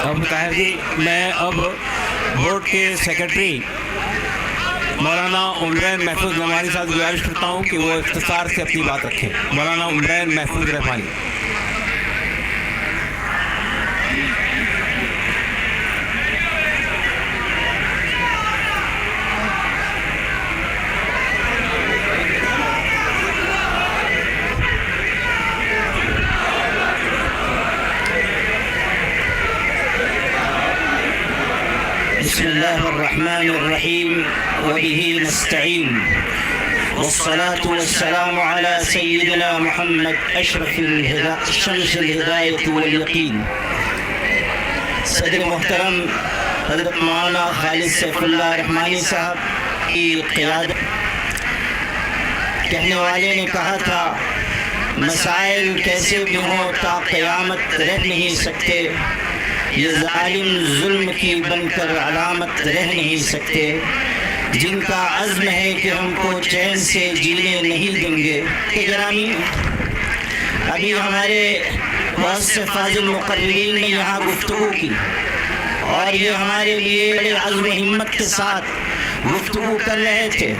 اب طاہر جی، میں اب بورڈ کے سیکرٹری مولانا عمرین محفوظ نعمانی صاحب گزارش کرتا ہوں کہ وہ اختصار سے اپنی بات رکھیں. مولانا عمرین محفوظ رحمانی. بسم الله الرحمن الرحيم وبه نستعين والصلاة والسلام على سيدنا محمد أشرف شمس الهداية واليقين. صدر محترم حضرت مولانا خالد سیف اللہ رحمانی صاحب کی قیادت. کہنے والے نے کہا تھا مسائل کیسے بھی ہوں تا قیامت رہ نہیں سکتے، یہ ظالم ظلم کی بن کر علامت رہ نہیں سکتے، جن کا عزم ہے کہ ہم کو چین سے جینے نہیں دیں گے. کہ گرامی، ابھی ہمارے بہت سے فاضل مقررین نے یہاں گفتگو کی اور یہ ہمارے لیے بڑے عزم ہمت کے ساتھ گفتگو کر رہے تھے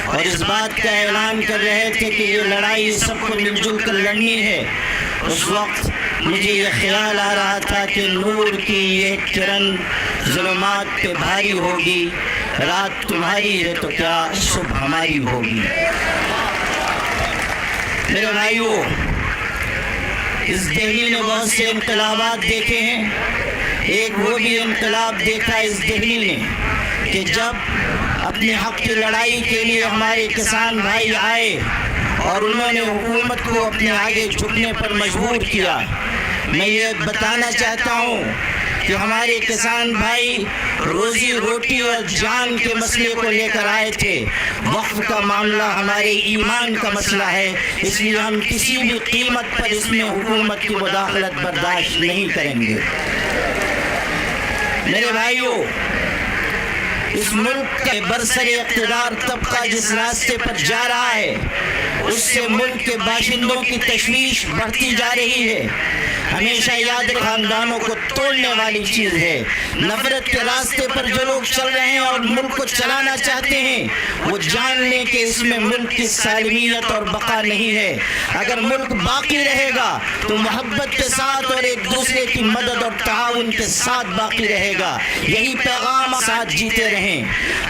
اور اس بات کا اعلان کر رہے تھے کہ یہ لڑائی سب کو مل جل کر لڑنی ہے. اس وقت مجھے یہ خیال آ رہا تھا کہ نور کی یہ کرن ظلمات پہ بھاری ہوگی، رات تمہاری ہے تو کیا صبح ہماری ہوگی. میرے بھائیو، اس دہلی نے بہت سے انقلابات دیکھے ہیں. ایک وہ بھی انقلاب دیکھا اس دہلی نے کہ جب اپنے حق کی لڑائی کے لیے ہمارے کسان بھائی آئے اور انہوں نے حکومت کو اپنے آگے جھکنے پر مجبور کیا. میں یہ بتانا چاہتا ہوں کہ ہمارے کسان بھائی روزی روٹی اور جان کے مسئلے کو لے کر آئے تھے. وقف کا معاملہ ہمارے ایمان کا مسئلہ ہے، اس لیے ہم کسی بھی قیمت پر اس میں حکومت کی مداخلت برداشت نہیں کریں گے. میرے بھائیو، اس ملک کا برسر اقتدار طبقہ جس راستے پر جا رہا ہے اس سے ملک کے باشندوں کی تشویش بڑھتی جا رہی ہے. ہمیشہ یاد رکھیں، خاندانوں کو توڑنے والی چیز ہے. نفرت کے راستے پر جو لوگ چل رہے ہیں اور ملک کو چلانا چاہتے ہیں وہ جان لیں کہ اس میں ملک کی سالمیت اور بقا نہیں ہے. اگر ملک باقی رہے گا تو محبت کے ساتھ اور ایک دوسرے کی مدد اور تعاون کے ساتھ باقی رہے گا. یہی پیغام ساتھ جیتے رہیں.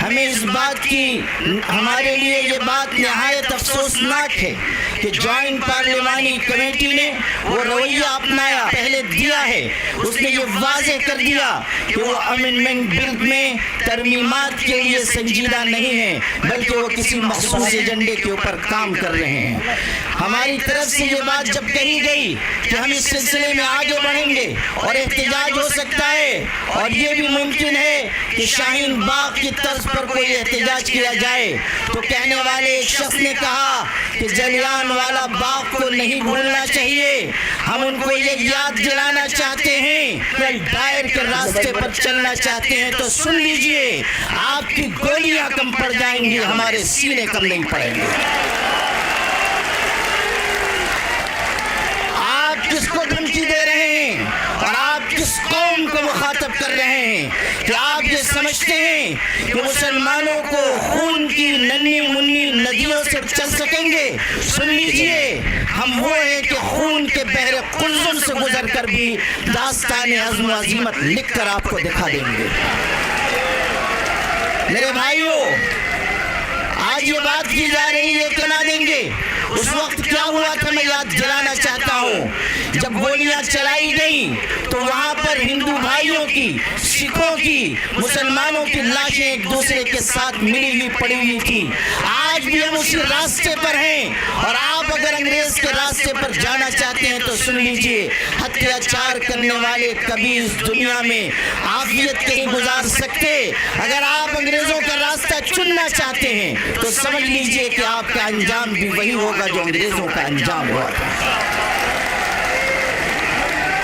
ہمیں اس بات کی، ہمارے لیے یہ بات نہایت افسوسناک ہے کہ جوائنٹ پارلیمانی کمیٹی نے وہ رویہ اپنایا، پہلے دیا ہے. اس نے یہ واضح کر دیا کہ وہ امینڈمنٹ بل میں ترمیمات کے لیے سنجیدہ نہیں ہیں بلکہ وہ کسی مخصوص ایجنڈے کے اوپر کام کر رہے ہیں. ہماری طرف سے یہ بات جب کہی گئی کہ ہم اس سلسلے میں آگے بڑھیں گے اور احتجاج ہو سکتا ہے اور یہ بھی ممکن ہے کہ شاہین باغ کی طرز پر کوئی احتجاج کیا جائے، تو کہنے والے ایک شخص نے کہا کہ جلیان والا باغ کو نہیں بھولنا چاہیے. ہم ان کو یہ یاد دلانا چاہتے ہیں کہ دائر کے راستے پر چلنا چاہتے ہیں تو سن لیجئے، آپ کی گولیاں کم پڑ جائیں گی، ہمارے سینے کم نہیں پڑیں گے. آپ کس کو دھمکی دے رہے ہیں اور آپ کس قوم کو مخاطب کر رہے ہیں کہ آپ یہ سمجھتے ہیں کہ مسلمانوں کو خون کی ننھی منی ندیوں سے چل سکیں گے؟ سن لیجئے، ہم وہ ہیں کہ خون کے بحر قلزم سے گزر کر بھی داستان عزم و عزیمت لکھ کر آپ کو دکھا دیں گے. میرے بھائیو، آج یہ بات کی جا رہی ہے کہ نہ دیں گے. اس وقت کیا ہوا تھا میں یاد دلانا چاہتا ہوں. جب گولیاں چلائی گئیں تو وہاں پر ہندو بھائیوں کی، سکھوں کی، مسلمانوں کی لاشیں ایک دوسرے کے ساتھ ملی ہوئی پڑی ہوئی تھی. آج بھی ہم اسی راستے پر ہیں اور آپ اگر انگریز کے راستے پر جانا چاہتے ہیں تو سن لیجئے، اتیاچار کرنے والے کبھی اس دنیا میں عافیت کے گزار سکتے. اگر آپ انگریزوں کا راستہ چننا چاہتے ہیں تو سمجھ لیجئے کہ آپ کا انجام بھی وہی ہوگا جو انگریزوں کا انجام ہوا تھا.